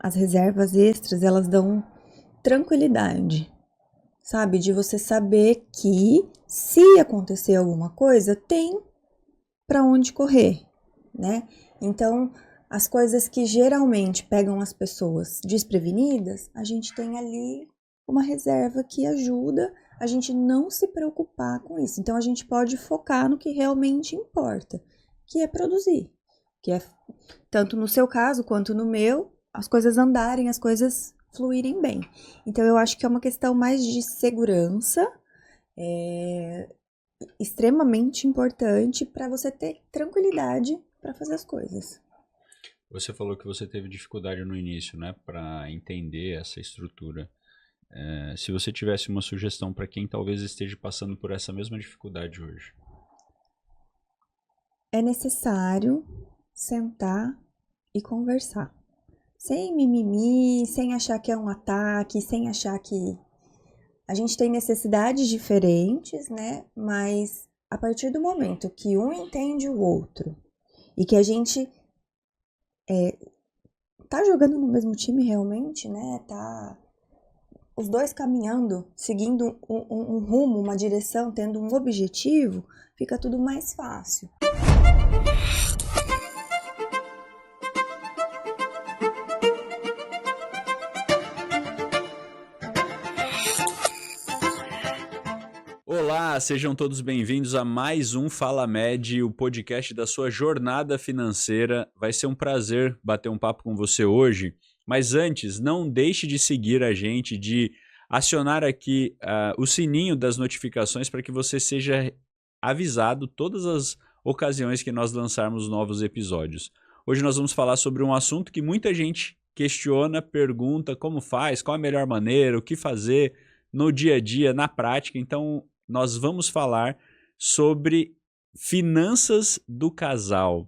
as reservas extras, elas dão tranquilidade, sabe? De você saber que se acontecer alguma coisa, tem para onde correr, né? Então, as coisas que geralmente pegam as pessoas desprevenidas, a gente tem ali uma reserva que ajuda a gente não se preocupar com isso. Então, a gente pode focar no que realmente importa, que é produzir, que é, tanto no seu caso quanto no meu, as coisas andarem, as coisas fluírem bem. Então, eu acho que é uma questão mais de segurança, extremamente importante para você ter tranquilidade para fazer as coisas. Você falou que você teve dificuldade no início, né, para entender essa estrutura. Se você tivesse uma sugestão para quem talvez esteja passando por essa mesma dificuldade hoje. É necessário sentar e conversar. Sem mimimi, sem achar que é um ataque, sem achar que a gente tem necessidades diferentes, né? Mas a partir do momento que um entende o outro e que a gente tá jogando no mesmo time realmente, né? Tá os dois caminhando, seguindo um rumo, uma direção, tendo um objetivo, fica tudo mais fácil. Olá, sejam todos bem-vindos a mais um Fala Med, o podcast da sua jornada financeira. Vai ser um prazer bater um papo com você hoje, mas antes, não deixe de seguir a gente, de acionar aqui o sininho das notificações para que você seja avisado todas as ocasiões que nós lançarmos novos episódios. Hoje nós vamos falar sobre um assunto que muita gente questiona, pergunta como faz, qual a melhor maneira, o que fazer no dia a dia, na prática. Então, nós vamos falar sobre finanças do casal.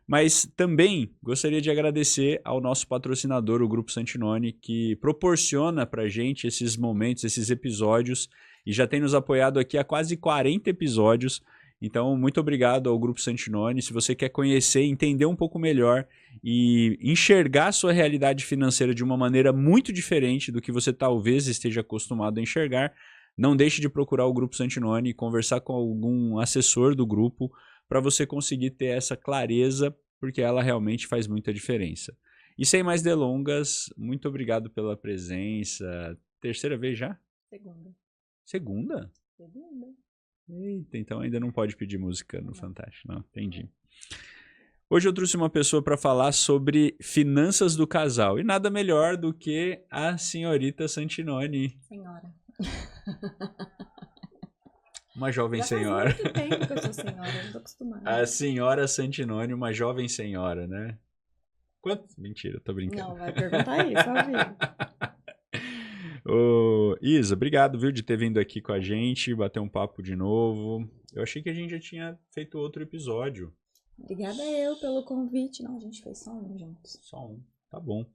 Mas também gostaria de agradecer ao nosso patrocinador, o Grupo Santinoni, que proporciona para a gente esses momentos, esses episódios, e já tem nos apoiado aqui há quase 40 episódios. Então, muito obrigado ao Grupo Santinoni. Se você quer conhecer, entender um pouco melhor e enxergar a sua realidade financeira de uma maneira muito diferente do que você talvez esteja acostumado a enxergar, não deixe de procurar o Grupo Santinoni e conversar com algum assessor do grupo para você conseguir ter essa clareza, porque ela realmente faz muita diferença. E sem mais delongas, muito obrigado pela presença. Terceira vez já? Segunda. Segunda? Segunda. Eita, então ainda não pode pedir música no Fantástico, não, entendi. Hoje eu trouxe uma pessoa para falar sobre finanças do casal, e nada melhor do que a senhorita Santinoni. Senhora. Uma jovem Já senhora. faz muito tempo que eu sou senhora, eu tô acostumada. A senhora Santinoni, uma jovem senhora, né? Quanto? Mentira, tô brincando. Não, vai perguntar isso, amigo. Ô, Isa, obrigado, viu, de ter vindo aqui com a gente, bater um papo de novo. Eu achei que a gente já tinha feito outro episódio. Obrigada eu pelo convite. Não, a gente fez só um juntos. Só um, tá bom.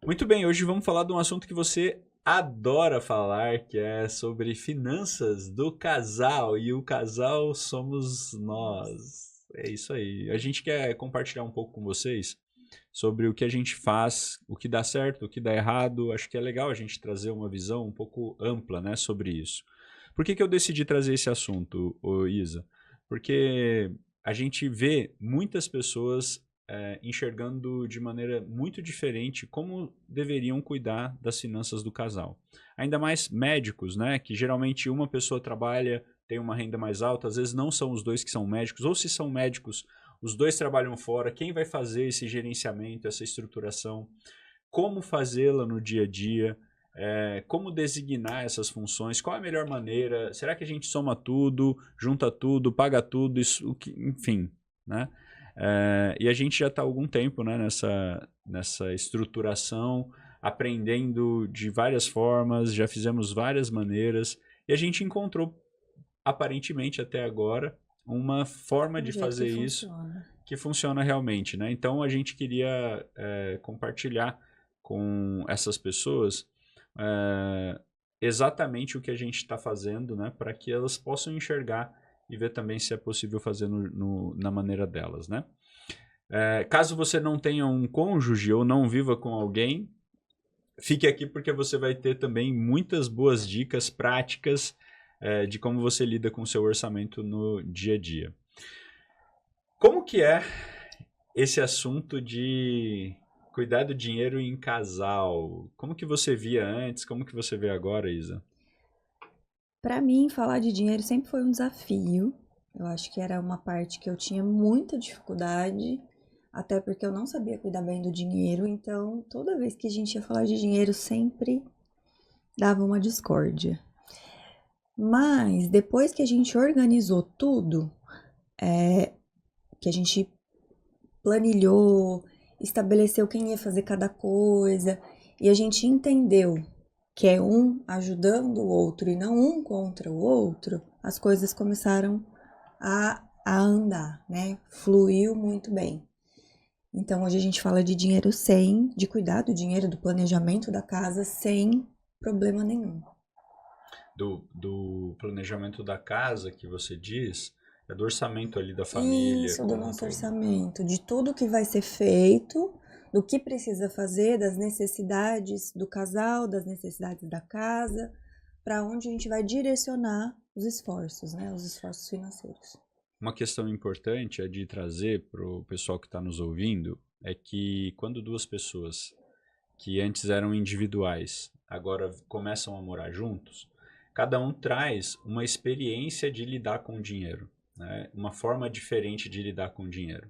Muito bem, hoje vamos falar de um assunto que você adora falar, que é sobre finanças do casal. E o casal somos nós. É isso aí. A gente quer compartilhar um pouco com vocês sobre o que a gente faz, o que dá certo, o que dá errado. Acho que é legal a gente trazer uma visão um pouco ampla, né, sobre isso. Por que eu decidi trazer esse assunto, Isa? Porque a gente vê muitas pessoas enxergando de maneira muito diferente como deveriam cuidar das finanças do casal. Ainda mais médicos, né, que geralmente uma pessoa trabalha, tem uma renda mais alta, às vezes não são os dois que são médicos, ou se são médicos, os dois trabalham fora. Quem vai fazer esse gerenciamento, essa estruturação? Como fazê-la no dia a dia? Como designar essas funções? Qual a melhor maneira? Será que a gente soma tudo, junta tudo, paga tudo? Isso, enfim, né? E a gente já está há algum tempo, né, nessa estruturação, aprendendo de várias formas, já fizemos várias maneiras, e a gente encontrou, aparentemente até agora, uma forma de fazer isso que funciona realmente, né? Então a gente queria compartilhar com essas pessoas exatamente o que a gente está fazendo, né? Para que elas possam enxergar e ver também se é possível fazer na maneira delas, né? Caso você não tenha um cônjuge ou não viva com alguém, fique aqui porque você vai ter também muitas boas dicas práticas de como você lida com o seu orçamento no dia a dia. Como que é esse assunto de cuidar do dinheiro em casal? Como que você via antes? Como que você vê agora, Isa? Para mim, falar de dinheiro sempre foi um desafio. Eu acho que era uma parte que eu tinha muita dificuldade, até porque eu não sabia cuidar bem do dinheiro. Então, toda vez que a gente ia falar de dinheiro, sempre dava uma discórdia. Mas depois que a gente organizou tudo, que a gente planilhou, estabeleceu quem ia fazer cada coisa, e a gente entendeu que é um ajudando o outro e não um contra o outro, as coisas começaram a andar, né? Fluiu muito bem. Então hoje a gente fala de dinheiro de cuidar do dinheiro, do planejamento da casa sem problema nenhum. Do planejamento da casa que você diz, do orçamento ali da família. Isso, do nosso orçamento, de tudo que vai ser feito, do que precisa fazer, das necessidades do casal, das necessidades da casa, para onde a gente vai direcionar os esforços, né? Os esforços financeiros. Uma questão importante é de trazer para o pessoal que está nos ouvindo é que quando duas pessoas que antes eram individuais agora começam a morar juntos, cada um traz uma experiência de lidar com o dinheiro, né? Uma forma diferente de lidar com o dinheiro.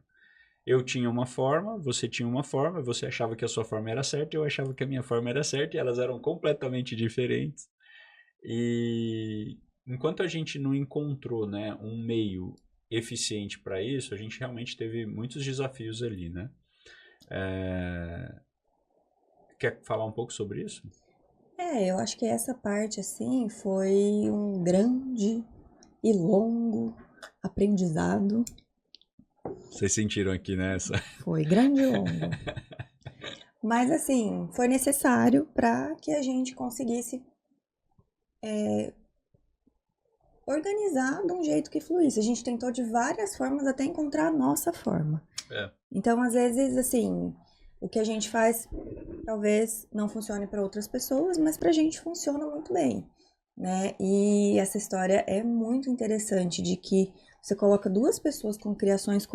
Eu tinha uma forma, você tinha uma forma, você achava que a sua forma era certa, eu achava que a minha forma era certa, e elas eram completamente diferentes. E enquanto a gente não encontrou, né, um meio eficiente para isso, a gente realmente teve muitos desafios ali, né? Quer falar um pouco sobre isso? Eu acho que essa parte, assim, foi um grande e longo aprendizado. Vocês sentiram aqui nessa? Foi grande e longo. Mas, assim, foi necessário para que a gente conseguisse organizar de um jeito que fluísse. A gente tentou de várias formas até encontrar a nossa forma. Então, às vezes, assim, o que a gente faz talvez não funcione para outras pessoas, mas para a gente funciona muito bem, né? E essa história é muito interessante de que você coloca duas pessoas com criações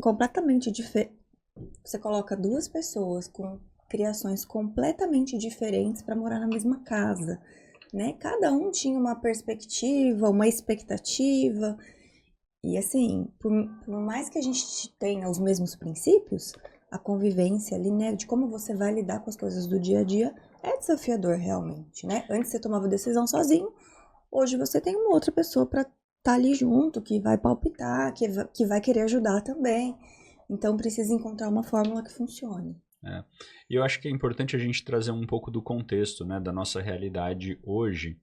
completamente diferentes. Você coloca duas pessoas com criações completamente diferentes para morar na mesma casa, né? Cada um tinha uma perspectiva, uma expectativa. E assim, por mais que a gente tenha os mesmos princípios, a convivência ali, né, de como você vai lidar com as coisas do dia a dia é desafiador realmente, né? Antes você tomava decisão sozinho, hoje você tem uma outra pessoa para estar ali junto, que vai palpitar, que vai querer ajudar também. Então precisa encontrar uma fórmula que funcione. E eu acho que é importante a gente trazer um pouco do contexto, né, da nossa realidade hoje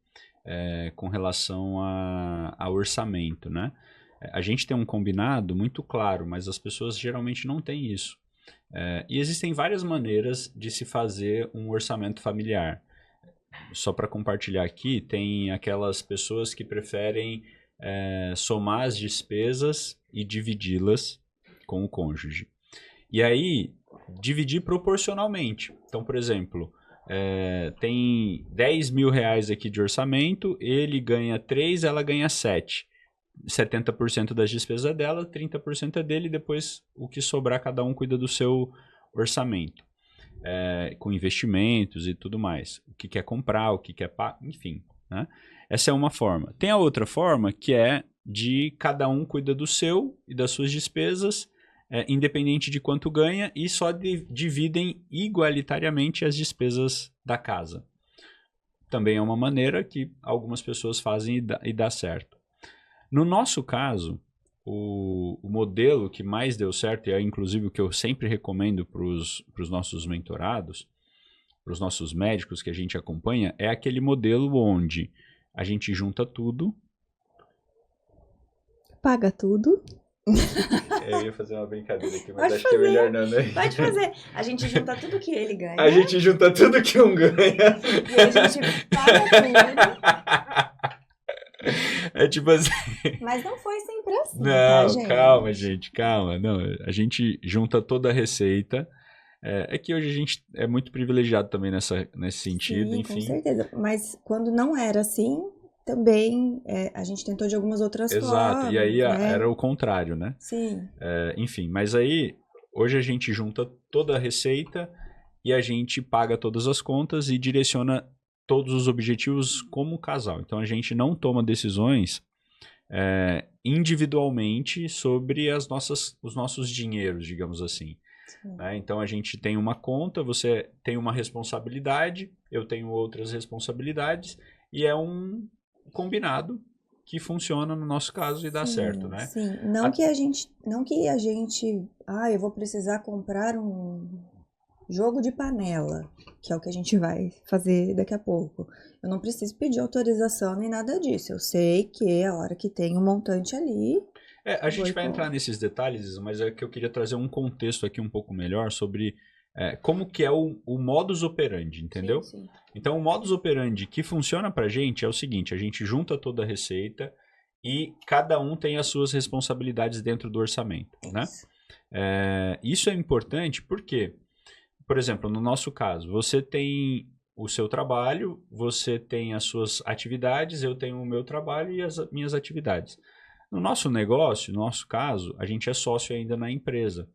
com relação a orçamento, né? A gente tem um combinado muito claro, mas as pessoas geralmente não têm isso. E existem várias maneiras de se fazer um orçamento familiar. Só para compartilhar aqui, tem aquelas pessoas que preferem somar as despesas e dividi-las com o cônjuge. E aí, dividir proporcionalmente. Então, por exemplo, tem 10 mil reais aqui de orçamento, ele ganha 3, ela ganha 7. 70% das despesas é dela, 30% é dele, depois o que sobrar cada um cuida do seu orçamento, com investimentos e tudo mais, o que quer comprar, o que quer pagar, enfim, né? Essa é uma forma. Tem a outra forma que é de cada um cuida do seu e das suas despesas, independente de quanto ganha, e só dividem igualitariamente as despesas da casa. Também é uma maneira que algumas pessoas fazem e dá certo. No nosso caso, o modelo que mais deu certo, e é inclusive o que eu sempre recomendo para os nossos mentorados, para os nossos médicos que a gente acompanha, é aquele modelo onde a gente junta tudo. Paga tudo. Eu ia fazer uma brincadeira aqui, mas acho que é melhor não, né? Pode fazer. A gente junta tudo que ele ganha. A gente junta tudo que um ganha. E a gente paga tudo. É tipo assim. Mas não foi sempre assim, tá, Não, gente? calma, gente, calma. Não, a gente junta toda a receita. É que hoje a gente é muito privilegiado também nesse sentido, Sim, com enfim. certeza. Mas quando não era assim, também a gente tentou de algumas outras Exato. E aí formas, né? era o contrário, né? Sim, Enfim, mas aí hoje a gente junta toda a receita e a gente paga todas as contas e direciona todos os objetivos como casal. Então a gente não toma decisões individualmente sobre os nossos dinheiros, digamos assim. sim. Né? Então a gente tem uma conta, você tem uma responsabilidade, eu tenho outras responsabilidades e é um combinado que funciona no nosso caso e dá certo, Sim, né? sim. Não que a gente, eu vou precisar comprar um jogo de panela, que é o que a gente vai fazer daqui a pouco. Eu não preciso pedir autorização nem nada disso. Eu sei que a hora que tem um montante ali, A vou gente e vai entrar compro. nesses detalhes, mas é que eu queria trazer um contexto aqui um pouco melhor sobre como que é o modus operandi, Sim, entendeu? sim. Então, o modus operandi que funciona pra gente é o seguinte, a gente junta toda a receita e cada um tem as suas responsabilidades dentro do orçamento, né? Isso. Isso é importante porque, por exemplo, no nosso caso, você tem o seu trabalho, você tem as suas atividades, eu tenho o meu trabalho e as minhas atividades. No nosso negócio, no nosso caso, a gente é sócio ainda na empresa.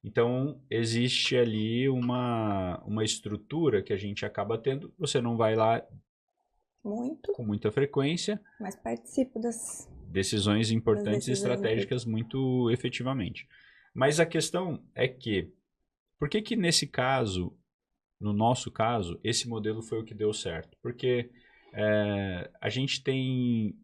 Então, existe ali uma estrutura que a gente acaba tendo. Você não vai lá Muito, com muita frequência, mas participo decisões das importantes e decisões do estratégicas muito efetivamente. Mas a questão é que, por que que nesse caso, no nosso caso, esse modelo foi o que deu certo? Porque a gente tem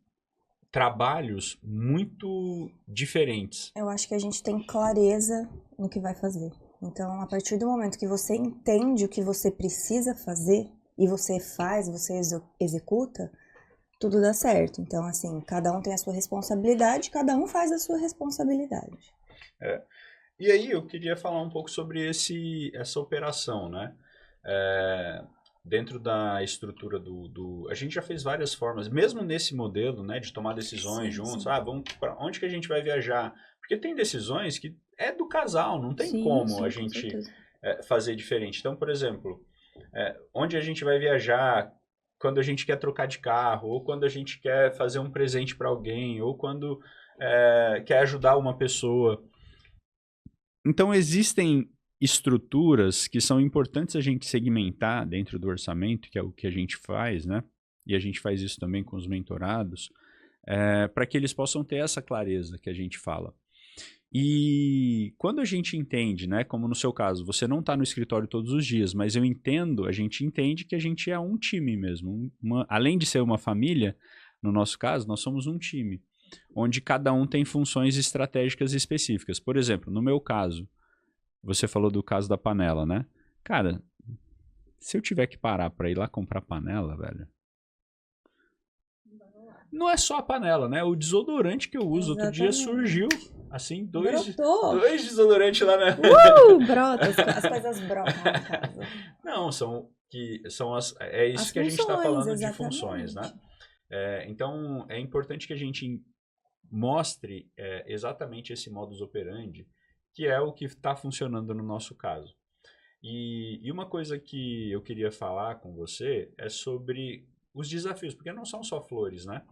trabalhos muito diferentes. Eu acho que a gente tem clareza no que vai fazer. Então, a partir do momento que você entende o que você precisa fazer e você faz, você executa, tudo dá certo. Então, assim, cada um tem a sua responsabilidade, cada um faz a sua responsabilidade. É. E aí eu queria falar um pouco sobre essa operação, né? É, dentro da estrutura A gente já fez várias formas, mesmo nesse modelo, né, de tomar decisões Sim, juntos. sim. Vamos para onde que a gente vai viajar? Porque tem decisões que é do casal, não tem Sim, como a sim, com gente certeza. fazer diferente. Então, por exemplo, onde a gente vai viajar quando a gente quer trocar de carro, ou quando a gente quer fazer um presente para alguém, ou quando quer ajudar uma pessoa. Então, existem estruturas que são importantes a gente segmentar dentro do orçamento, que é o que a gente faz, né? E a gente faz isso também com os mentorados, para que eles possam ter essa clareza que a gente fala. E quando a gente entende, né, como no seu caso, você não está no escritório todos os dias, mas eu entendo, a gente entende que a gente é um time mesmo. Além de ser uma família, no nosso caso, nós somos um time, onde cada um tem funções estratégicas específicas. Por exemplo, no meu caso, você falou do caso da panela, né? Cara, se eu tiver que parar para ir lá comprar panela, velho, não é só a panela, né? O desodorante que eu uso outro dia surgiu, Exatamente. assim, Brotou! dois desodorantes lá na. Brota, as coisas brotam lá em casa. Não, é isso As que a gente está funções, falando de funções, né? exatamente. Então, é importante que a gente mostre exatamente esse modus operandi, que é o que está funcionando no nosso caso. E uma coisa que eu queria falar com você é sobre os desafios, porque não são só flores, né?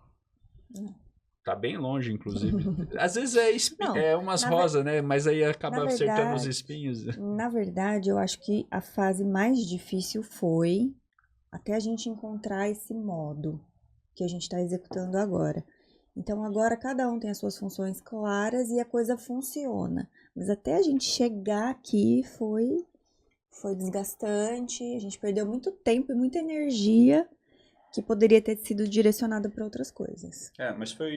Tá bem longe, inclusive. Às vezes Não, é umas na, ver- rosas, né? Mas aí na acaba acertando os verdade, espinhos. na verdade, eu acho que a fase mais difícil foi até a gente encontrar esse modo que a gente está executando agora. Então, agora cada um tem as suas funções claras e a coisa funciona. Mas até a gente chegar aqui foi desgastante, a gente perdeu muito tempo e muita energia que poderia ter sido direcionada para outras coisas. Mas foi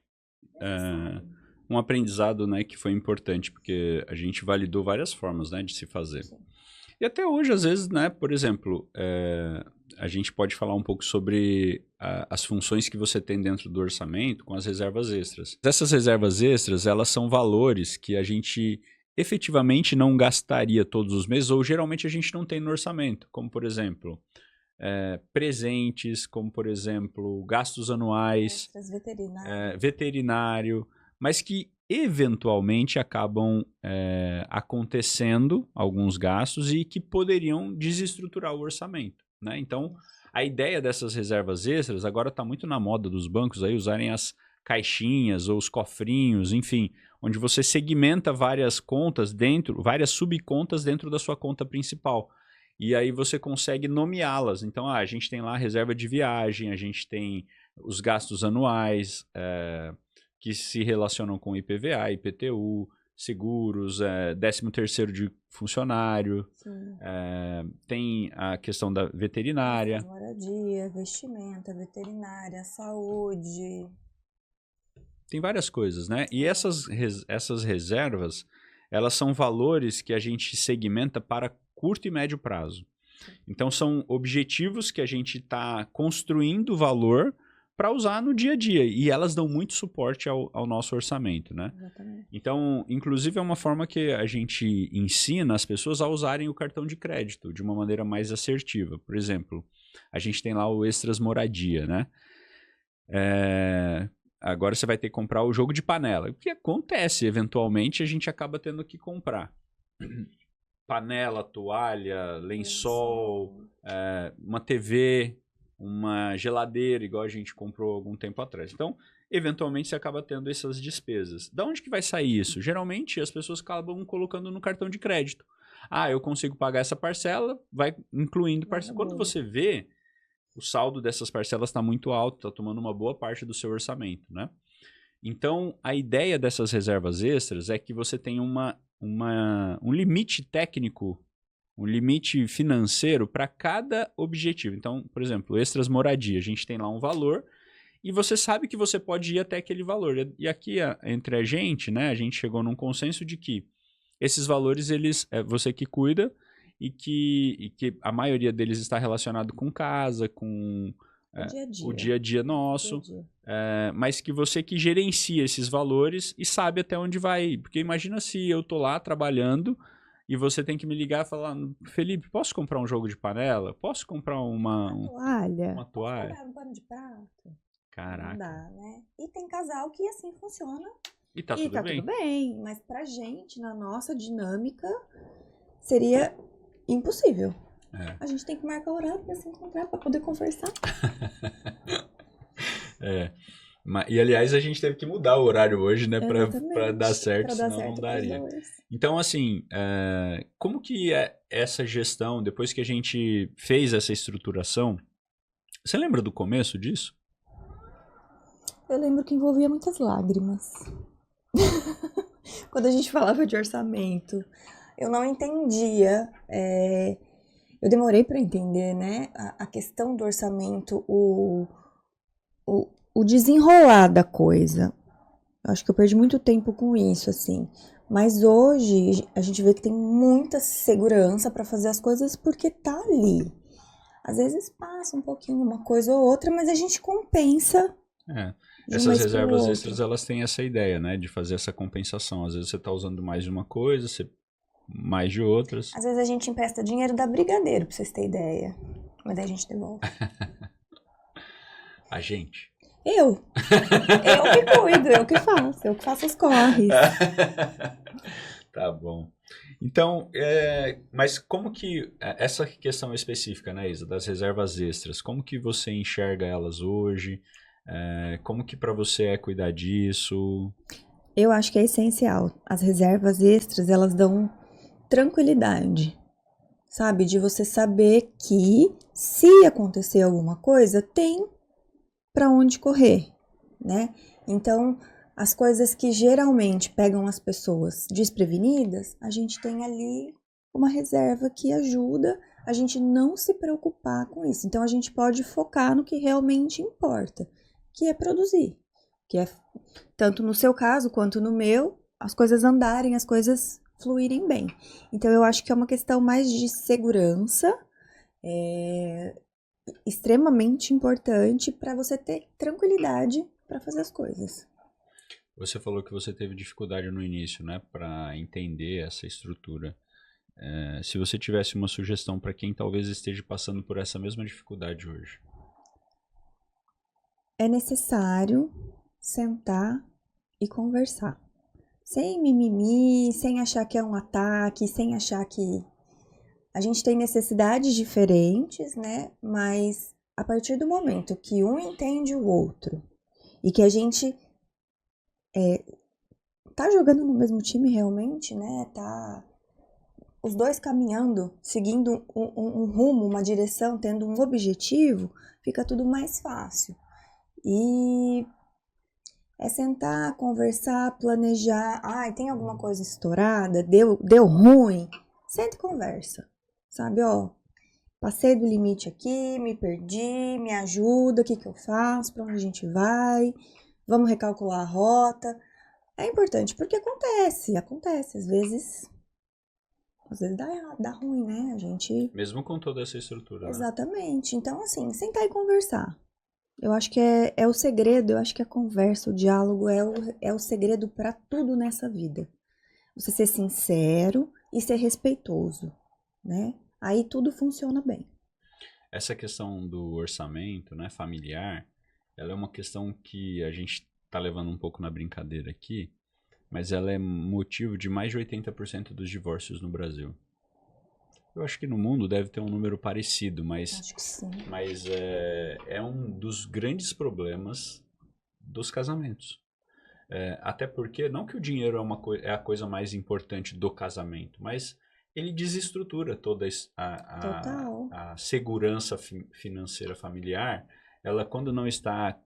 um aprendizado, né, que foi importante, porque a gente validou várias formas, né, de se fazer. Sim. E até hoje, às vezes, né, por exemplo, a gente pode falar um pouco sobre as funções que você tem dentro do orçamento com as reservas extras. Essas reservas extras, elas são valores que a gente efetivamente não gastaria todos os meses, ou geralmente a gente não tem no orçamento, como por exemplo, presentes, como por exemplo, gastos anuais, Extras veterinários. veterinário, mas que eventualmente acabam acontecendo alguns gastos e que poderiam desestruturar o orçamento, né? Então, a ideia dessas reservas extras agora está muito na moda dos bancos aí usarem as caixinhas ou os cofrinhos, enfim, onde você segmenta várias contas dentro, várias subcontas dentro da sua conta principal. E aí você consegue nomeá-las. Então, a gente tem lá a reserva de viagem, a gente tem os gastos anuais, que se relacionam com IPVA, IPTU, seguros, 13º de funcionário, tem a questão da veterinária. Moradia, vestimenta, veterinária, saúde. Tem várias coisas, né? E essas reservas, elas são valores que a gente segmenta para curto e médio prazo. Então, são objetivos que a gente está construindo valor para usar no dia a dia. E elas dão muito suporte ao nosso orçamento, né? Exatamente. Então, inclusive, é uma forma que a gente ensina as pessoas a usarem o cartão de crédito de uma maneira mais assertiva. Por exemplo, a gente tem lá o Extras Moradia, né? Agora você vai ter que comprar o jogo de panela. O que acontece? Eventualmente, a gente acaba tendo que comprar panela, toalha, lençol, uma TV, uma geladeira, igual a gente comprou algum tempo atrás. Então, eventualmente, você acaba tendo essas despesas. Da onde que vai sair isso? Geralmente, as pessoas acabam colocando no cartão de crédito. Eu consigo pagar essa parcela, vai incluindo parcela. Quando você vê, o saldo dessas parcelas está muito alto, está tomando uma boa parte do seu orçamento, né? Então, a ideia dessas reservas extras é que você tenha um limite técnico, um limite financeiro para cada objetivo. Então, por exemplo, Extras Moradia, a gente tem lá um valor e você sabe que você pode ir até aquele valor. E aqui, entre a gente, né, a gente chegou num consenso de que esses valores, você que cuida e que a maioria deles está relacionado com casa, com o dia a dia nosso, mas que você que gerencia esses valores e sabe até onde vai. Porque imagina se eu tô lá trabalhando e você tem que me ligar e falar: Felipe, posso comprar um jogo de panela? Posso comprar uma toalha? Uma toalha? Posso comprar um pano de prato? Caraca. Não dá, né? E tem casal que assim funciona. E tá tudo bem. Tudo bem, mas pra gente, na nossa dinâmica, seria impossível. A gente tem que marcar horário pra se encontrar, pra poder conversar. E aliás, a gente teve que mudar o horário hoje, né, para dar certo, senão não daria. Então, assim, como que é essa gestão, depois que a gente fez essa estruturação, você lembra do começo disso? Eu lembro que envolvia muitas lágrimas. Quando a gente falava de orçamento, eu não entendia, eu demorei para entender, né, a questão do orçamento, o desenrolar da coisa. Eu acho que eu perdi muito tempo com isso, assim. Mas hoje a gente vê que tem muita segurança para fazer as coisas porque tá ali. Às vezes passa um pouquinho uma coisa ou outra, mas a gente compensa. Essas reservas extras, elas têm essa ideia, né, de fazer essa compensação. Às vezes você tá usando mais de uma coisa, mais de outras. Às vezes a gente empresta dinheiro da Brigadeiro, pra vocês terem ideia. Mas daí a gente devolve. A gente? Eu que cuido, eu que faço os corres. Tá bom. Então, mas como que, essa questão específica, né, Isa, das reservas extras, como que você enxerga elas hoje? Como que para você é cuidar disso? Eu acho que é essencial. As reservas extras, elas dão tranquilidade, sabe? De você saber que se acontecer alguma coisa, tem para onde correr, né? Então, as coisas que geralmente pegam as pessoas desprevenidas, a gente tem ali uma reserva que ajuda a gente não se preocupar com isso. Então, a gente pode focar no que realmente importa, que é produzir, que é, tanto no seu caso quanto no meu, as coisas andarem, as coisas fluírem bem. Então, eu acho que é uma questão mais de segurança, extremamente importante para você ter tranquilidade para fazer as coisas. Você falou que você teve dificuldade no início, né, para entender essa estrutura. Se você tivesse uma sugestão para quem talvez esteja passando por essa mesma dificuldade hoje? É necessário sentar e conversar. sem mimimi, sem achar que é um ataque, sem achar que a gente tem necessidades diferentes, né? Mas a partir do momento que um entende o outro e que a gente tá jogando no mesmo time realmente, né? Tá os dois caminhando, seguindo um rumo, uma direção, tendo um objetivo, fica tudo mais fácil. E é sentar, conversar, planejar. Ai, tem alguma coisa estourada? Deu ruim? Senta e conversa. Sabe, ó, passei do limite aqui, me perdi, me ajuda, o que eu faço, pra onde a gente vai, vamos recalcular a rota. É importante, porque acontece, às vezes dá errado, dá ruim, né? A gente... Mesmo com toda essa estrutura, né? Exatamente. Então, assim, sentar e conversar. Eu acho que é o segredo, eu acho que a conversa, o diálogo é o segredo para tudo nessa vida. Você ser sincero e ser respeitoso, né? Aí tudo funciona bem. Essa questão do orçamento, né, familiar, ela é uma questão que a gente está levando um pouco na brincadeira aqui, mas ela é motivo de mais de 80% dos divórcios no Brasil. Eu acho que no mundo deve ter um número parecido, mas, Acho que sim. mas é um dos grandes problemas dos casamentos. Até porque, não que o dinheiro é a coisa mais importante do casamento, mas ele desestrutura toda Total. a segurança financeira familiar. Ela, quando não está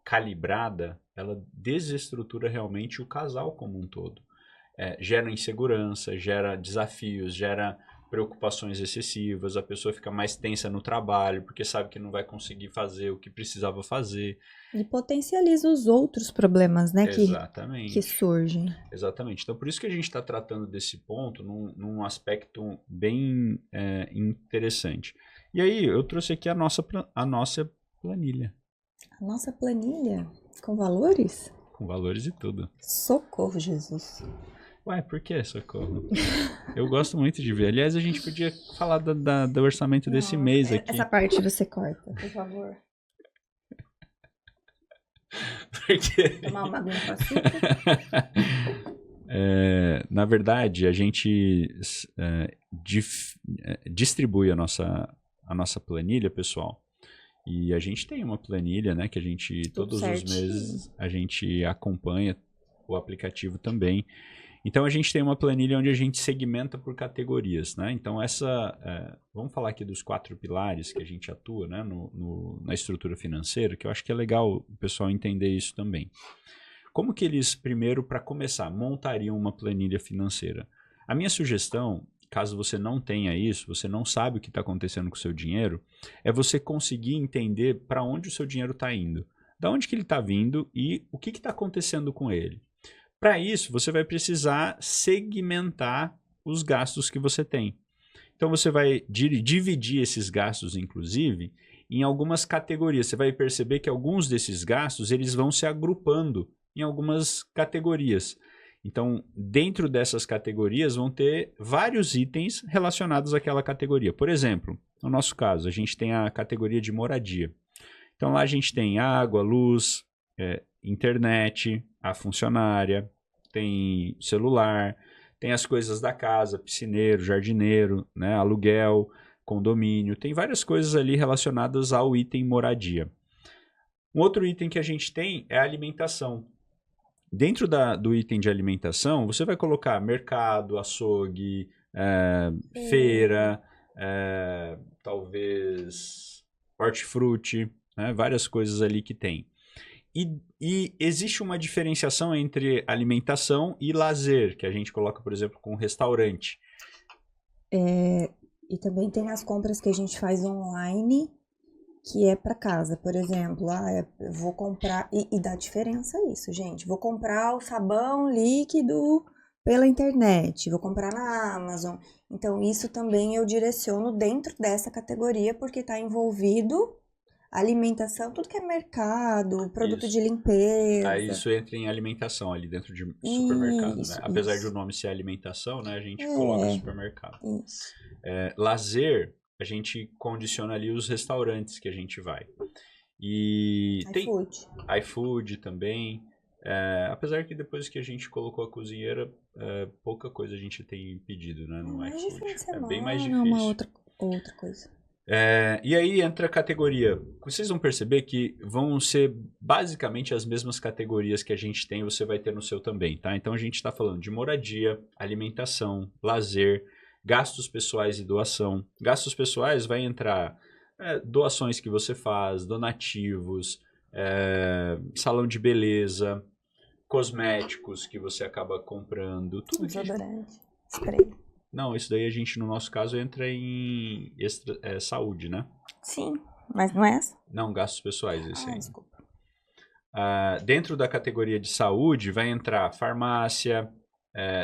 calibrada, ela desestrutura realmente o casal como um todo. Gera insegurança, gera desafios, gera preocupações excessivas, a pessoa fica mais tensa no trabalho, porque sabe que não vai conseguir fazer o que precisava fazer. E potencializa os outros problemas, né, que surgem. Exatamente. Então, por isso que a gente está tratando desse ponto num aspecto bem interessante. E aí, eu trouxe aqui a nossa planilha. A nossa planilha com valores? Com valores e tudo. Socorro, Jesus. Ué, por que, Socorro? Eu gosto muito de ver. Aliás, a gente podia falar do orçamento desse mês aqui. Essa parte você corta, por favor. Porque... Tomar uma aguinha com açúcar. Na verdade, a gente distribui a nossa planilha, pessoal. E a gente tem uma planilha, né, que a gente, todos os meses, a gente acompanha o aplicativo também. Então, a gente tem uma planilha onde a gente segmenta por categorias, né? Então, vamos falar aqui dos 4 pilares que a gente atua, né, na estrutura financeira, que eu acho que é legal o pessoal entender isso também. Como que eles, primeiro, para começar, montariam uma planilha financeira? A minha sugestão, caso você não tenha isso, você não sabe o que está acontecendo com o seu dinheiro, é você conseguir entender para onde o seu dinheiro está indo, da onde que ele está vindo e o que está acontecendo com ele. Para isso, você vai precisar segmentar os gastos que você tem. Então, você vai dividir esses gastos, inclusive, em algumas categorias. Você vai perceber que alguns desses gastos eles vão se agrupando em algumas categorias. Então, dentro dessas categorias vão ter vários itens relacionados àquela categoria. Por exemplo, no nosso caso, a gente tem a categoria de moradia. Então, lá a gente tem água, luz, internet, a funcionária, tem celular, tem as coisas da casa, piscineiro, jardineiro, né, aluguel, condomínio, tem várias coisas ali relacionadas ao item moradia. Um outro item que a gente tem é a alimentação. Dentro do item de alimentação, você vai colocar mercado, açougue, feira, talvez hortifruti, né, várias coisas ali que tem. E existe uma diferenciação entre alimentação e lazer, que a gente coloca, por exemplo, com restaurante. E também tem as compras que a gente faz online, que é para casa. Por exemplo, eu vou comprar... E dá diferença isso, gente. Vou comprar o sabão líquido pela internet, vou comprar na Amazon. Então, isso também eu direciono dentro dessa categoria, porque está envolvido... alimentação, tudo que é mercado, produto de limpeza. Aí isso entra em alimentação ali dentro de supermercado, né? Apesar de o nome ser alimentação, né? A gente coloca supermercado. Isso. Lazer, a gente condiciona ali os restaurantes que a gente vai. E iFood. iFood também. Apesar que depois que a gente colocou a cozinheira, pouca coisa a gente tem pedido, né? No Mais de iFood. fim de semana, É bem mais uma difícil. outra coisa. E aí entra a categoria. Vocês vão perceber que vão ser basicamente as mesmas categorias que a gente tem, você vai ter no seu também, tá? Então a gente está falando de moradia, alimentação, lazer, gastos pessoais e doação. Gastos pessoais vai entrar doações que você faz, donativos, salão de beleza, cosméticos que você acaba comprando, tudo que... Desodorante, spray. Não, isso daí a gente, no nosso caso, entra em saúde, né? Sim, mas não é essa? Não, gastos pessoais, esse aí. Desculpa. Dentro da categoria de saúde vai entrar farmácia,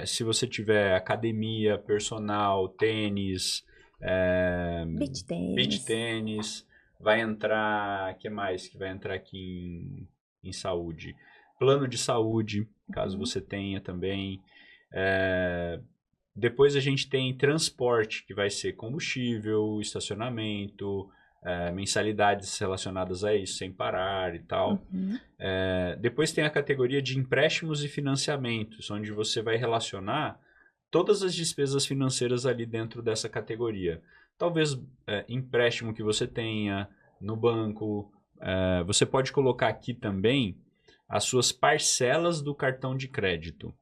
se você tiver academia, personal, tênis, beach tênis, vai entrar, o que mais que vai entrar aqui em saúde? Plano de saúde, caso você tenha também. Depois a gente tem transporte, que vai ser combustível, estacionamento, mensalidades relacionadas a isso, sem parar e tal. Depois tem a categoria de empréstimos e financiamentos, onde você vai relacionar todas as despesas financeiras ali dentro dessa categoria. Talvez empréstimo que você tenha no banco. Você pode colocar aqui também as suas parcelas do cartão de crédito.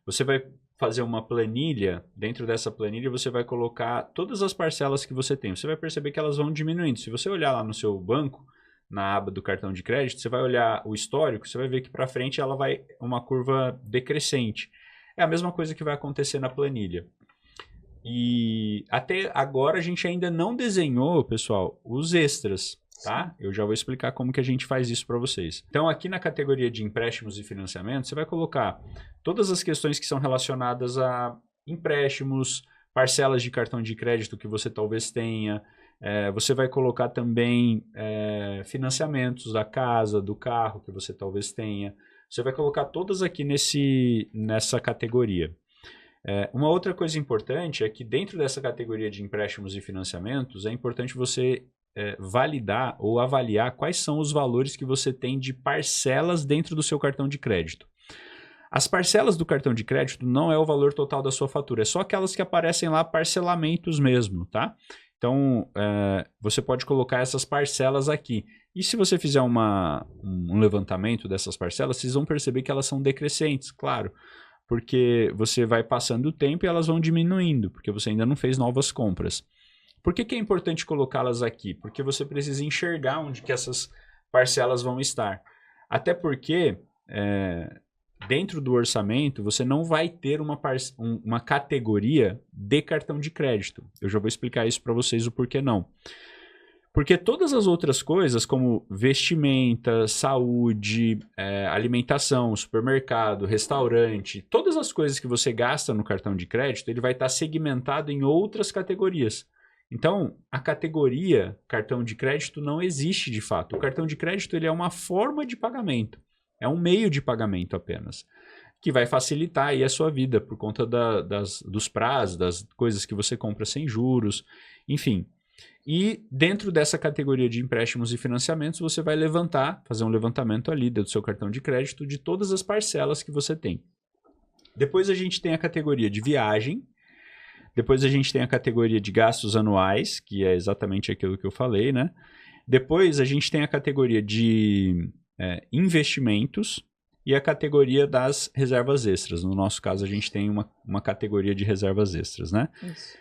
Você vai fazer uma planilha, dentro dessa planilha você vai colocar todas as parcelas que você tem. Você vai perceber que elas vão diminuindo. Se você olhar lá no seu banco, na aba do cartão de crédito, você vai olhar o histórico, você vai ver que para frente ela vai uma curva decrescente. É a mesma coisa que vai acontecer na planilha. E até agora a gente ainda não desenhou, pessoal, os extras, tá? Eu já vou explicar como que a gente faz isso para vocês. Então aqui na categoria de empréstimos e financiamentos, você vai colocar todas as questões que são relacionadas a empréstimos, parcelas de cartão de crédito que você talvez tenha. Você vai colocar também financiamentos da casa, do carro que você talvez tenha. Você vai colocar todas aqui nessa categoria. Uma outra coisa importante é que dentro dessa categoria de empréstimos e financiamentos, é importante você validar ou avaliar quais são os valores que você tem de parcelas dentro do seu cartão de crédito. As parcelas do cartão de crédito não é o valor total da sua fatura, é só aquelas que aparecem lá parcelamentos mesmo, tá? Então, você pode colocar essas parcelas aqui. E se você fizer um levantamento dessas parcelas, vocês vão perceber que elas são decrescentes, claro. Porque você vai passando o tempo e elas vão diminuindo, porque você ainda não fez novas compras. Por que é importante colocá-las aqui? Porque você precisa enxergar onde que essas parcelas vão estar. Até porque, dentro do orçamento, você não vai ter uma categoria de cartão de crédito. Eu já vou explicar isso para vocês o porquê não. Porque todas as outras coisas, como vestimenta, saúde, alimentação, supermercado, restaurante, todas as coisas que você gasta no cartão de crédito, ele vai estar segmentado em outras categorias. Então, a categoria cartão de crédito não existe de fato. O cartão de crédito ele é uma forma de pagamento, é um meio de pagamento apenas, que vai facilitar aí a sua vida por conta dos prazos, das coisas que você compra sem juros, enfim. E dentro dessa categoria de empréstimos e financiamentos, você vai fazer um levantamento ali do seu cartão de crédito de todas as parcelas que você tem. Depois a gente tem a categoria de viagem. Depois a gente tem a categoria de gastos anuais, que é exatamente aquilo que eu falei, né? Depois a gente tem a categoria de investimentos e a categoria das reservas extras. No nosso caso, a gente tem uma categoria de reservas extras, né? Isso.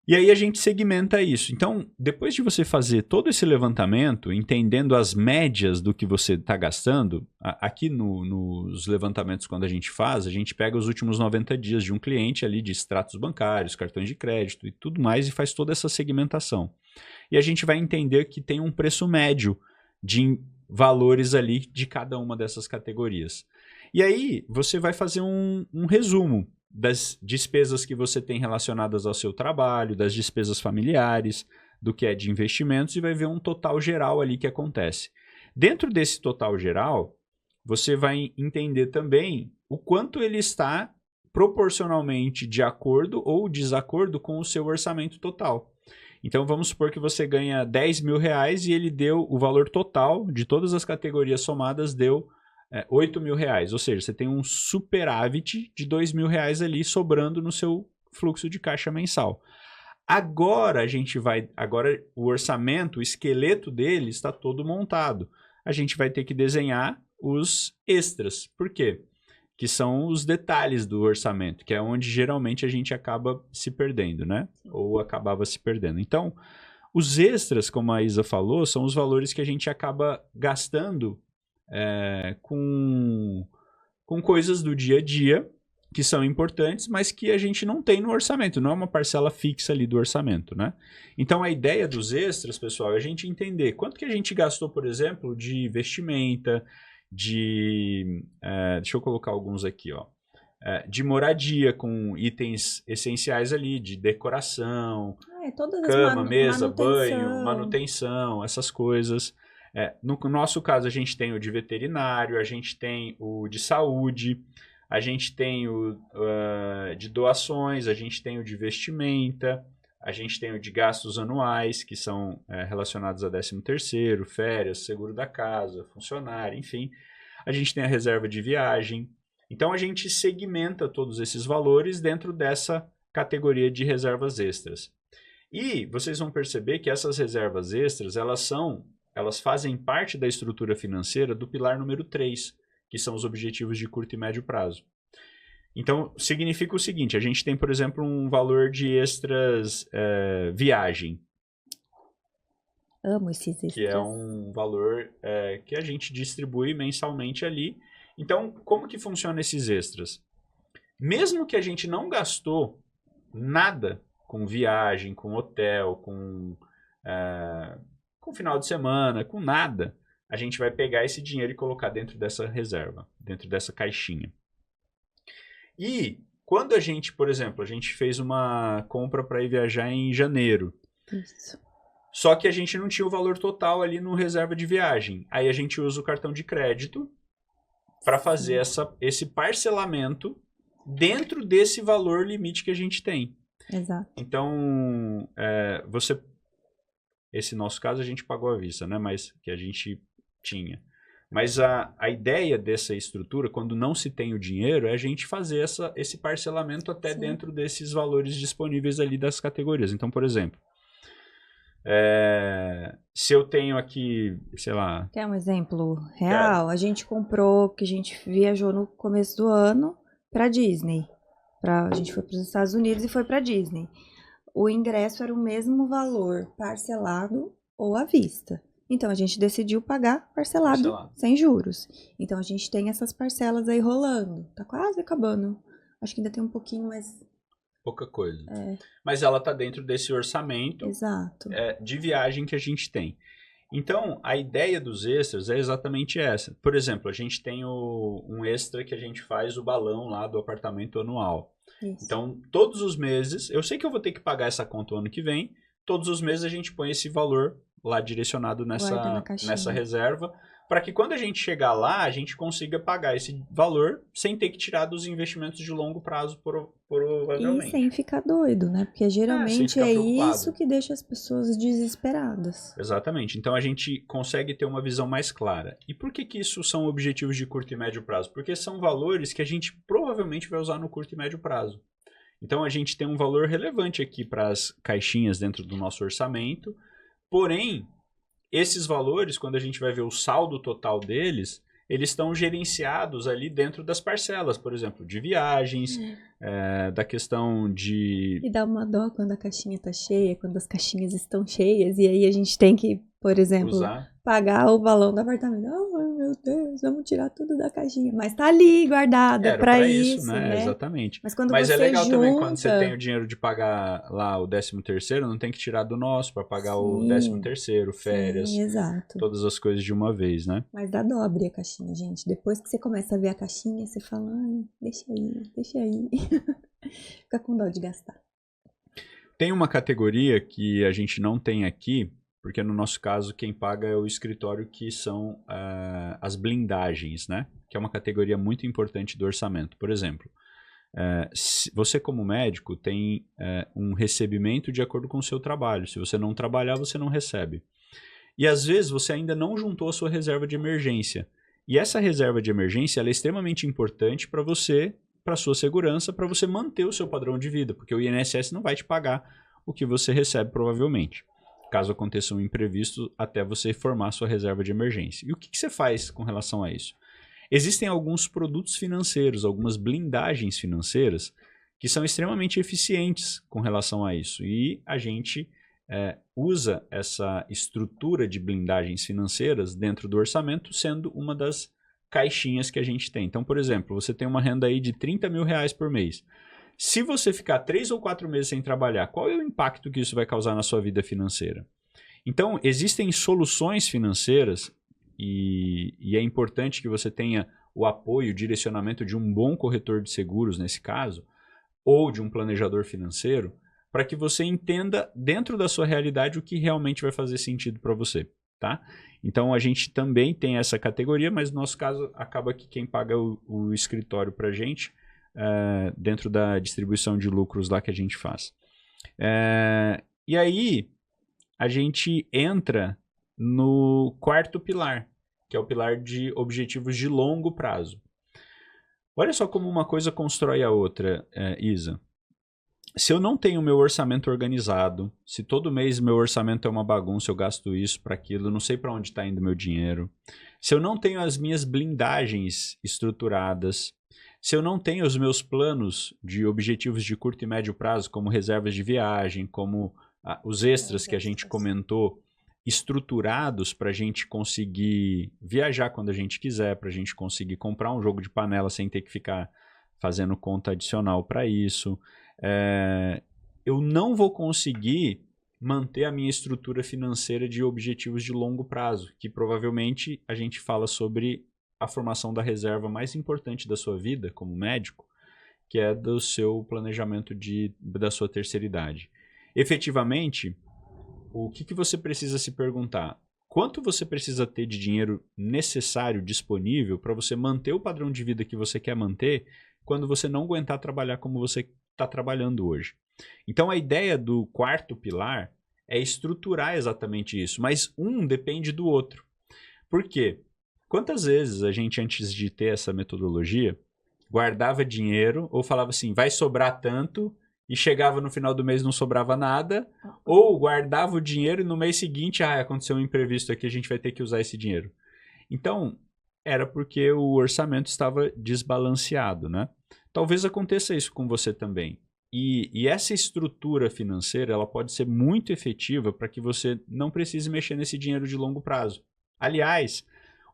E aí a gente segmenta isso. Então, depois de você fazer todo esse levantamento, entendendo as médias do que você está gastando, aqui nos levantamentos quando a gente pega os últimos 90 dias de um cliente ali de extratos bancários, cartões de crédito e tudo mais e faz toda essa segmentação. E a gente vai entender que tem um preço médio de valores ali de cada uma dessas categorias. E aí você vai fazer um resumo das despesas que você tem relacionadas ao seu trabalho, das despesas familiares, do que é de investimentos e vai ver um total geral ali que acontece. Dentro desse total geral, você vai entender também o quanto ele está proporcionalmente de acordo ou desacordo com o seu orçamento total. Então vamos supor que você ganha 10 mil reais e ele deu o valor total de todas as categorias somadas, deu R$ 8.000. Ou seja, você tem um superávit de R$ 2.000 ali sobrando no seu fluxo de caixa mensal. Agora agora o orçamento, o esqueleto dele está todo montado. A gente vai ter que desenhar os extras. Por quê? Que são os detalhes do orçamento, que é onde geralmente a gente acaba se perdendo, né? Ou acabava se perdendo. Então, os extras, como a Isa falou, são os valores que a gente acaba gastando com coisas do dia a dia, que são importantes, mas que a gente não tem no orçamento, não é uma parcela fixa ali do orçamento, né? Então, a ideia dos extras, pessoal, é a gente entender quanto que a gente gastou, por exemplo, de vestimenta, deixa eu colocar alguns aqui, ó. De moradia, com itens essenciais ali, de decoração, todas cama, as mesa, banho, manutenção, essas coisas. No nosso caso, a gente tem o de veterinário, a gente tem o de saúde, a gente tem o de doações, a gente tem o de vestimenta, a gente tem o de gastos anuais, que são relacionados a 13º, férias, seguro da casa, funcionário, enfim. A gente tem a reserva de viagem. Então, a gente segmenta todos esses valores dentro dessa categoria de reservas extras. E vocês vão perceber que essas reservas extras, elas fazem parte da estrutura financeira do pilar número 3, que são os objetivos de curto e médio prazo. Então, significa o seguinte, a gente tem, por exemplo, um valor de extras viagem. Amo esses extras. Que é um valor que a gente distribui mensalmente ali. Então, como que funcionam esses extras? Mesmo que a gente não gastou nada com viagem, com hotel, com final de semana, com nada, a gente vai pegar esse dinheiro e colocar dentro dessa reserva, dentro dessa caixinha. E quando a gente, por exemplo, a gente fez uma compra para ir viajar em janeiro. Isso. Só que a gente não tinha o valor total ali no reserva de viagem. Aí a gente usa o cartão de crédito para fazer esse parcelamento dentro desse valor limite que a gente tem. Exato. Então, esse nosso caso a gente pagou à vista, né? Mas que a gente tinha. Mas a ideia dessa estrutura, quando não se tem o dinheiro, é a gente fazer esse parcelamento até dentro desses valores disponíveis ali das categorias. Então, por exemplo, se eu tenho aqui, sei lá... Quer um exemplo real? A gente comprou, que a gente viajou no começo do ano para Disney. A gente foi para os Estados Unidos e foi para Disney. O ingresso era o mesmo valor parcelado ou à vista. Então, a gente decidiu pagar parcelado, sem juros. Então, a gente tem essas parcelas aí rolando. Tá quase acabando. Acho que ainda tem um pouquinho, mas... Pouca coisa. Mas ela tá dentro desse orçamento de viagem que a gente tem. Então, a ideia dos extras é exatamente essa. Por exemplo, a gente tem um extra que a gente faz o balão lá do apartamento anual. Isso. Então, todos os meses, eu sei que eu vou ter que pagar essa conta o ano que vem, todos os meses a gente põe esse valor lá direcionado nessa reserva, para que quando a gente chegar lá, a gente consiga pagar esse valor sem ter que tirar dos investimentos de longo prazo, provavelmente. E sem ficar doido, né? Porque geralmente isso que deixa as pessoas desesperadas. Exatamente. Então a gente consegue ter uma visão mais clara. E por que isso são objetivos de curto e médio prazo? Porque são valores que a gente provavelmente vai usar no curto e médio prazo. Então a gente tem um valor relevante aqui para as caixinhas dentro do nosso orçamento. Porém, esses valores, quando a gente vai ver o saldo total deles, eles estão gerenciados ali dentro das parcelas, por exemplo, de viagens, da questão de... E dá uma dó quando a caixinha está cheia, quando as caixinhas estão cheias, e aí a gente tem que, por exemplo, pagar o balão do apartamento. Oh, meu Deus, vamos tirar tudo da caixinha. Mas tá ali guardada para isso, né? Exatamente. Mas quando Mas você é legal junta... também quando você tem o dinheiro de pagar lá o 13º, não tem que tirar do nosso para pagar o 13º, férias, todas as coisas de uma vez, né? Mas dá dó abrir a caixinha, gente. Depois que você começa a ver a caixinha, você fala, ai, deixa aí. Fica com dó de gastar. Tem uma categoria que a gente não tem aqui, porque no nosso caso quem paga é o escritório, que são as blindagens, né? Que é uma categoria muito importante do orçamento. Por exemplo, você como médico tem um recebimento de acordo com o seu trabalho. Se você não trabalhar, você não recebe. E às vezes você ainda não juntou a sua reserva de emergência. E essa reserva de emergência ela é extremamente importante para você, para sua segurança, para você manter o seu padrão de vida, porque o INSS não vai te pagar o que você recebe provavelmente, caso aconteça um imprevisto, até você formar sua reserva de emergência. E o que você faz com relação a isso? Existem alguns produtos financeiros, algumas blindagens financeiras que são extremamente eficientes com relação a isso. E a gente usa essa estrutura de blindagens financeiras dentro do orçamento, sendo uma das caixinhas que a gente tem. Então, por exemplo, você tem uma renda aí de R$30 mil por mês. Se você ficar 3 ou 4 meses sem trabalhar, qual é o impacto que isso vai causar na sua vida financeira? Então, existem soluções financeiras e é importante que você tenha o apoio, o direcionamento de um bom corretor de seguros, nesse caso, ou de um planejador financeiro, para que você entenda dentro da sua realidade o que realmente vai fazer sentido para você, tá? Então, a gente também tem essa categoria, mas no nosso caso, acaba que quem paga o escritório para a gente, dentro da distribuição de lucros lá que a gente faz. E aí, a gente entra no quarto pilar, que é o pilar de objetivos de longo prazo. Olha só como uma coisa constrói a outra, Isa. Se eu não tenho meu orçamento organizado, se todo mês meu orçamento é uma bagunça, eu gasto isso para aquilo, eu não sei para onde está indo meu dinheiro. Se eu não tenho as minhas blindagens estruturadas, se eu não tenho os meus planos de objetivos de curto e médio prazo, como reservas de viagem, como os extras que a gente comentou, estruturados para a gente conseguir viajar quando a gente quiser, para a gente conseguir comprar um jogo de panela sem ter que ficar fazendo conta adicional para isso, eu não vou conseguir manter a minha estrutura financeira de objetivos de longo prazo, que provavelmente a gente fala sobre a formação da reserva mais importante da sua vida como médico, que é do seu planejamento da sua terceira idade. Efetivamente, o que você precisa se perguntar? Quanto você precisa ter de dinheiro necessário, disponível, para você manter o padrão de vida que você quer manter quando você não aguentar trabalhar como você está trabalhando hoje? Então, a ideia do quarto pilar é estruturar exatamente isso, mas um depende do outro. Por quê? Quantas vezes a gente, antes de ter essa metodologia, guardava dinheiro ou falava assim, vai sobrar tanto, e chegava no final do mês e não sobrava nada, ou guardava o dinheiro e no mês seguinte, aconteceu um imprevisto aqui, a gente vai ter que usar esse dinheiro. Então, era porque o orçamento estava desbalanceado, né? Talvez aconteça isso com você também. E essa estrutura financeira, ela pode ser muito efetiva para que você não precise mexer nesse dinheiro de longo prazo. Aliás,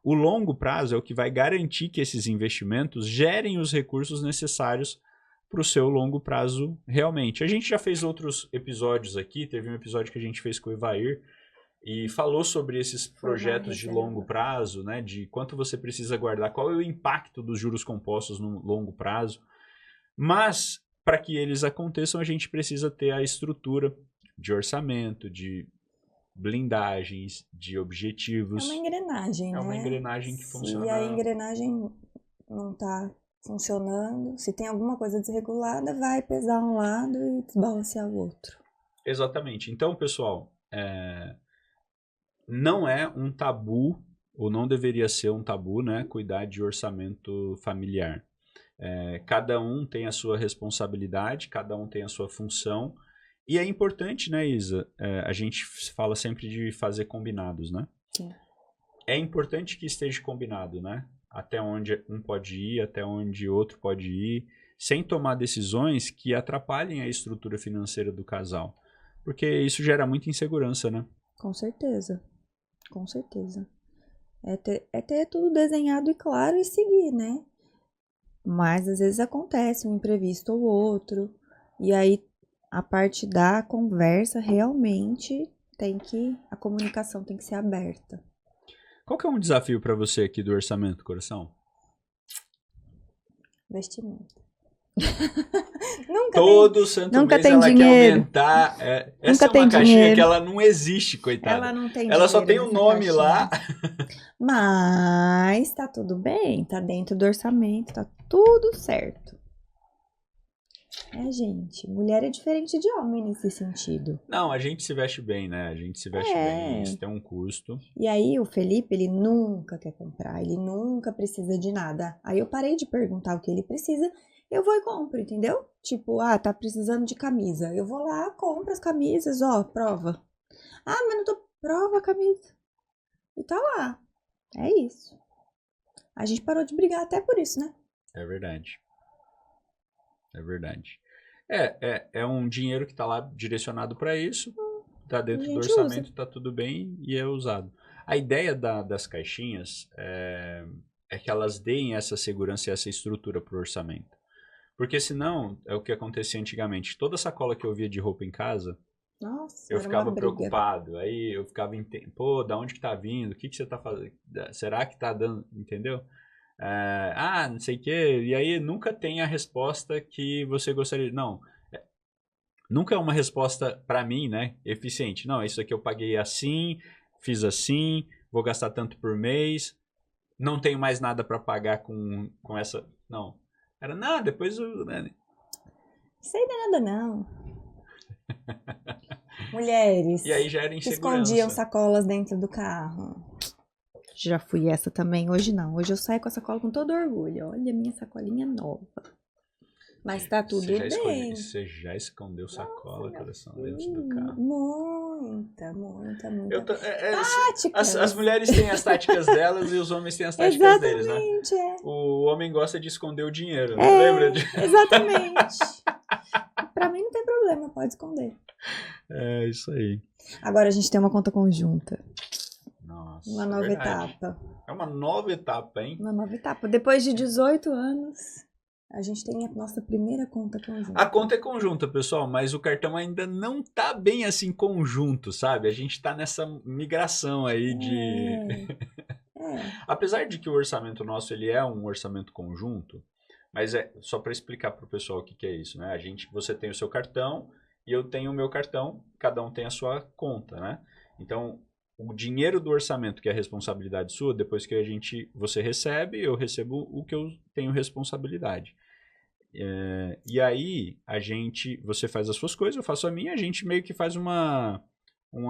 o longo prazo é o que vai garantir que esses investimentos gerem os recursos necessários para o seu longo prazo realmente. A gente já fez outros episódios aqui, teve um episódio que a gente fez com o Evair e falou sobre esses projetos de longo prazo, né, de quanto você precisa guardar, qual é o impacto dos juros compostos no longo prazo. Mas, para que eles aconteçam, a gente precisa ter a estrutura de orçamento, de blindagens, de objetivos. É uma engrenagem, né? É uma engrenagem que funciona. Se a engrenagem não está funcionando, se tem alguma coisa desregulada, vai pesar um lado e desbalancear o outro. Exatamente. Então, pessoal, não é um tabu, ou não deveria ser um tabu, né, cuidar de orçamento familiar. Cada um tem a sua responsabilidade, cada um tem a sua função, e é importante, né, Isa? A gente fala sempre de fazer combinados, né? Sim. É importante que esteja combinado, né? Até onde um pode ir, até onde outro pode ir, sem tomar decisões que atrapalhem a estrutura financeira do casal. Porque isso gera muita insegurança, né? Com certeza. Com certeza. É ter tudo desenhado e claro e seguir, né? Mas às vezes acontece um imprevisto ou outro. E aí a parte da conversa realmente a comunicação tem que ser aberta. Qual que é um desafio para você aqui do orçamento, coração? Investimento. Todo santo mês tem ela dinheiro. quer aumentar. Essa é uma caixinha dinheiro. que ela não existe, coitada. Ela não tem Ela só tem dinheiro um nome caixinha. lá. Mas tá tudo bem, tá dentro do orçamento, tá tudo certo. Gente, mulher é diferente de homem nesse sentido. Não, a gente se veste bem, né? A gente se veste bem, isso tem um custo. E aí o Felipe, ele nunca quer comprar, ele nunca precisa de nada. Aí eu parei de perguntar o que ele precisa, eu vou e compro, entendeu? Tipo, tá precisando de camisa. Eu vou lá, compro as camisas, prova. Mas não tô... Prova a camisa. E tá lá. É isso. A gente parou de brigar até por isso, né? É verdade. É verdade. É um dinheiro que tá lá direcionado para isso, tá dentro do orçamento, tá tudo bem e é usado. A ideia das caixinhas é que elas deem essa segurança e essa estrutura pro orçamento. Porque senão, é o que acontecia antigamente. Toda sacola que eu via de roupa em casa, nossa, eu ficava preocupado. Aí eu ficava, da onde que tá vindo? O que você tá fazendo? Será que tá dando, entendeu? Não sei o quê. E aí nunca tem a resposta que você gostaria. Não, nunca é uma resposta pra mim, né, eficiente. Não, isso aqui eu paguei assim, fiz assim, vou gastar tanto por mês, não tenho mais nada pra pagar com essa... Não. Era, não, depois... Né? Isso aí não é nada, não. Mulheres e aí já era insegurança. Escondiam sacolas dentro do carro. Já fui essa também, hoje não. Hoje eu saio com a sacola com todo orgulho. Olha, minha sacolinha nova. Mas tá tudo bem. Você já escondeu sacola, coração, dentro do carro? Muita. Táticas. As mulheres têm as táticas delas e os homens têm as táticas deles, né? O homem gosta de esconder o dinheiro, né? Lembra disso? Exatamente. Pra mim não tem problema, pode esconder. É isso aí. Agora a gente tem uma conta conjunta. Nossa, uma nova etapa. É uma nova etapa, hein? Uma nova etapa. Depois de 18 anos, a gente tem a nossa primeira conta conjunta. A conta é conjunta, pessoal, mas o cartão ainda não tá bem assim conjunto, sabe? A gente tá nessa migração aí de... Apesar de que o orçamento nosso ele é um orçamento conjunto, mas só para explicar para o pessoal o que é isso, né? Você tem o seu cartão e eu tenho o meu cartão, cada um tem a sua conta, né? Então, o dinheiro do orçamento, que é a responsabilidade sua, depois que você recebe, eu recebo o que eu tenho responsabilidade. E aí, você faz as suas coisas, eu faço a minha, a gente meio que faz uma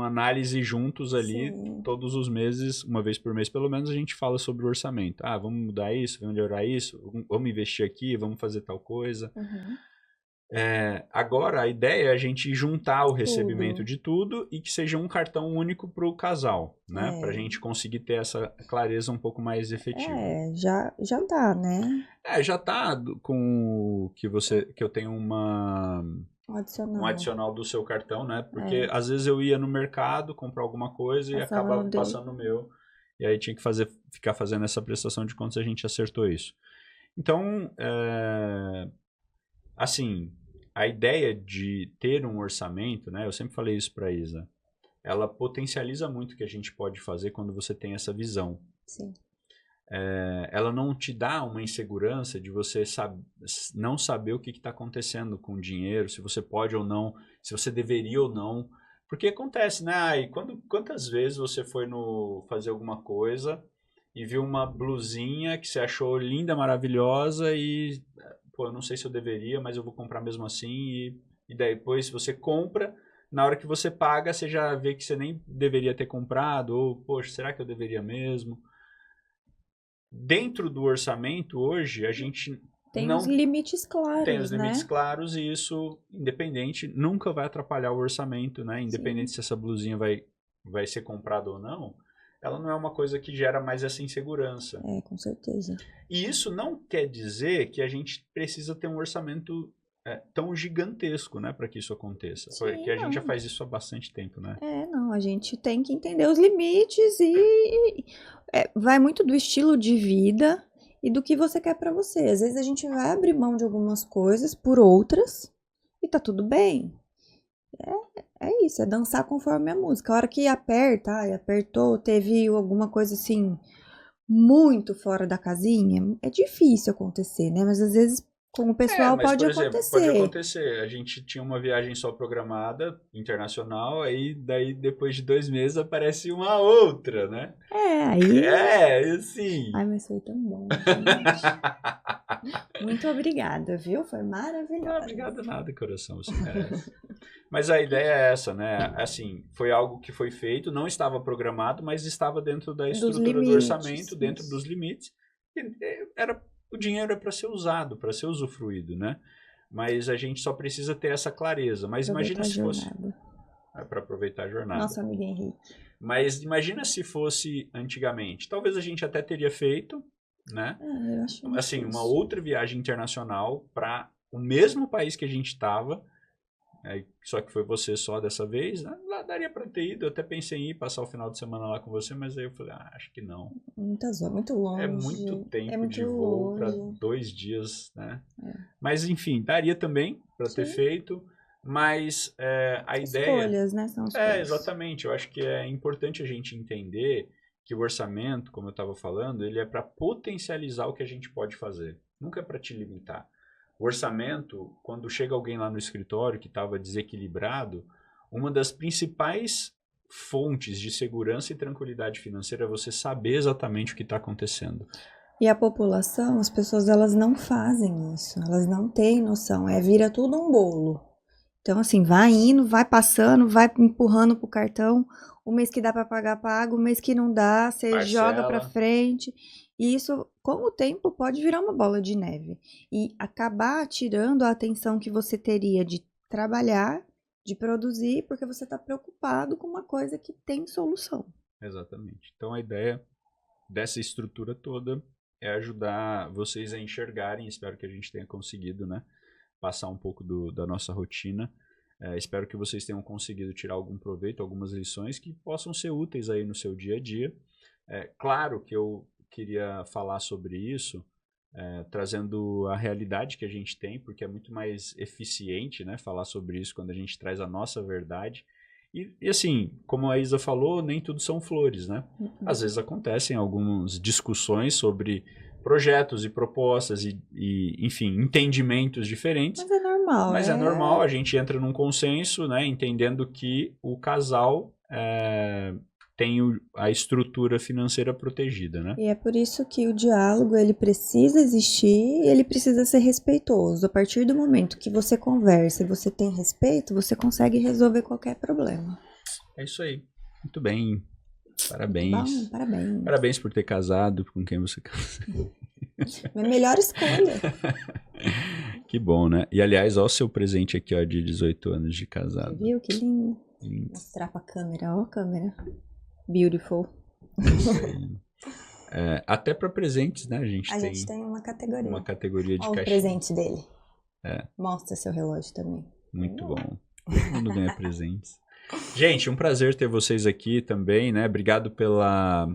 análise juntos ali. Sim. Todos os meses, uma vez por mês pelo menos, a gente fala sobre o orçamento. Vamos mudar isso, vamos melhorar isso, vamos investir aqui, vamos fazer tal coisa. Uhum. Agora, a ideia é a gente juntar o recebimento de tudo e que seja um cartão único para o casal, né? Para a gente conseguir ter essa clareza um pouco mais efetiva. Já dá, né? Já tá com que eu tenho um adicional do seu cartão, né? Porque às vezes eu ia no mercado comprar alguma coisa e acabava passando no meu. E aí tinha que ficar fazendo essa prestação de contas e a gente acertou isso. Então, assim, a ideia de ter um orçamento, né? Eu sempre falei isso para a Isa. Ela potencializa muito o que a gente pode fazer quando você tem essa visão. Sim. Ela não te dá uma insegurança de você não saber o que está acontecendo com o dinheiro, se você pode ou não, se você deveria ou não. Porque acontece, né? E quantas vezes você foi fazer alguma coisa e viu uma blusinha que você achou linda, maravilhosa e... eu não sei se eu deveria, mas eu vou comprar mesmo assim. E daí depois você compra, na hora que você paga, você já vê que você nem deveria ter comprado. Ou, poxa, será que eu deveria mesmo? Dentro do orçamento, hoje, a gente tem os limites claros, tem os limites claros e isso, independente, nunca vai atrapalhar o orçamento, né? Independente se essa blusinha vai ser comprada ou não, ela não é uma coisa que gera mais essa insegurança. Com certeza. E isso não quer dizer que a gente precisa ter um orçamento tão gigantesco, né, para que isso aconteça. Porque a gente já faz isso há bastante tempo, né? Não, a gente tem que entender os limites e vai muito do estilo de vida e do que você quer para você. Às vezes a gente vai abrir mão de algumas coisas por outras e tá tudo bem. É isso, é dançar conforme a música. A hora que apertou, teve alguma coisa assim muito fora da casinha, é difícil acontecer, né? Mas às vezes com o pessoal pode acontecer. Pode acontecer. A gente tinha uma viagem só programada, internacional, aí daí depois de 2 meses aparece uma outra, né? Aí... assim... Ai, mas foi tão bom, Muito obrigada, viu? Foi Não, maravilhoso. obrigado nada, coração, você merece. Mas a ideia é essa, né? Assim, foi algo que foi feito, não estava programado, mas estava dentro da estrutura do limites, orçamento, dentro isso. dos limites. O dinheiro é para ser usado, para ser usufruído, né? Mas a gente só precisa ter essa clareza. Mas imagina Aproveitar a se fosse jornada. para aproveitar a jornada. Nosso amigo Henrique. Mas imagina se fosse antigamente. Talvez a gente até teria feito, né? Eu acho Assim, uma difícil. outra viagem internacional para o mesmo país que a gente estava. Só que foi você só dessa vez, né? Lá daria para ter ido. Eu até pensei em ir passar o final de semana lá com você, mas aí eu falei, acho que não. Muito longe. É muito tempo É muito de voo para longe. 2 dias, né? É. Mas enfim, daria também para ter Sim. feito, mas a ideia... Escolhas, né? São escolhas. Exatamente. Eu acho que é importante a gente entender que o orçamento, como eu estava falando, ele é para potencializar o que a gente pode fazer. Nunca é para te limitar. O orçamento, quando chega alguém lá no escritório que estava desequilibrado, uma das principais fontes de segurança e tranquilidade financeira é você saber exatamente o que está acontecendo. E a população, as pessoas, elas não fazem isso. Elas não têm noção. Vira tudo um bolo. Então, assim, vai indo, vai passando, vai empurrando pro cartão. O mês que dá para pagar, paga. O mês que não dá, você Parcela. joga para frente. E isso, com o tempo, pode virar uma bola de neve. E acabar tirando a atenção que você teria de trabalhar, de produzir, porque você está preocupado com uma coisa que tem solução. Exatamente. Então, a ideia dessa estrutura toda é ajudar vocês a enxergarem. Espero que a gente tenha conseguido, né? Passar um pouco da nossa rotina. Espero que vocês tenham conseguido tirar algum proveito, algumas lições que possam ser úteis aí no seu dia a dia. Claro que eu queria falar sobre isso, trazendo a realidade que a gente tem, porque é muito mais eficiente, né, falar sobre isso quando a gente traz a nossa verdade. E assim, como a Isa falou, nem tudo são flores, né? Às vezes acontecem algumas discussões sobre projetos e propostas e enfim, entendimentos diferentes. Mas é normal. Mas é normal, a gente entra num consenso, né, entendendo que o casal tem a estrutura financeira protegida, né? E é por isso que o diálogo, ele precisa existir e ele precisa ser respeitoso. A partir do momento que você conversa e você tem respeito, você consegue resolver qualquer problema. É isso aí. Muito bem. Parabéns. Bom, parabéns. Parabéns por ter casado com quem você casou. Minha melhor escolha. Que bom, né? E aliás, olha o seu presente aqui, ó, de 18 anos de casado. Você viu? Que lindo. Lindo. Mostrar pra câmera, ó a câmera. Beautiful. Até para presentes, né? A gente tem uma categoria. Uma categoria de Olha o caixinha. presente dele. Mostra seu relógio também. Muito bom. Todo mundo ganha presentes. Gente, um prazer ter vocês aqui também, né? Obrigado pela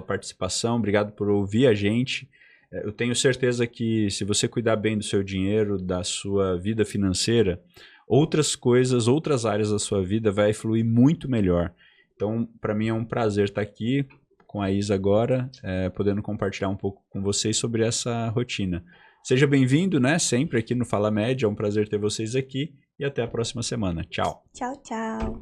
participação, obrigado por ouvir a gente. Eu tenho certeza que se você cuidar bem do seu dinheiro, da sua vida financeira, outras coisas, outras áreas da sua vida vai fluir muito melhor. Então, para mim é um prazer estar aqui com a Isa agora, podendo compartilhar um pouco com vocês sobre essa rotina. Seja bem-vindo, né? Sempre aqui no Fala Média, é um prazer ter vocês aqui e até a próxima semana. Tchau. Tchau, tchau.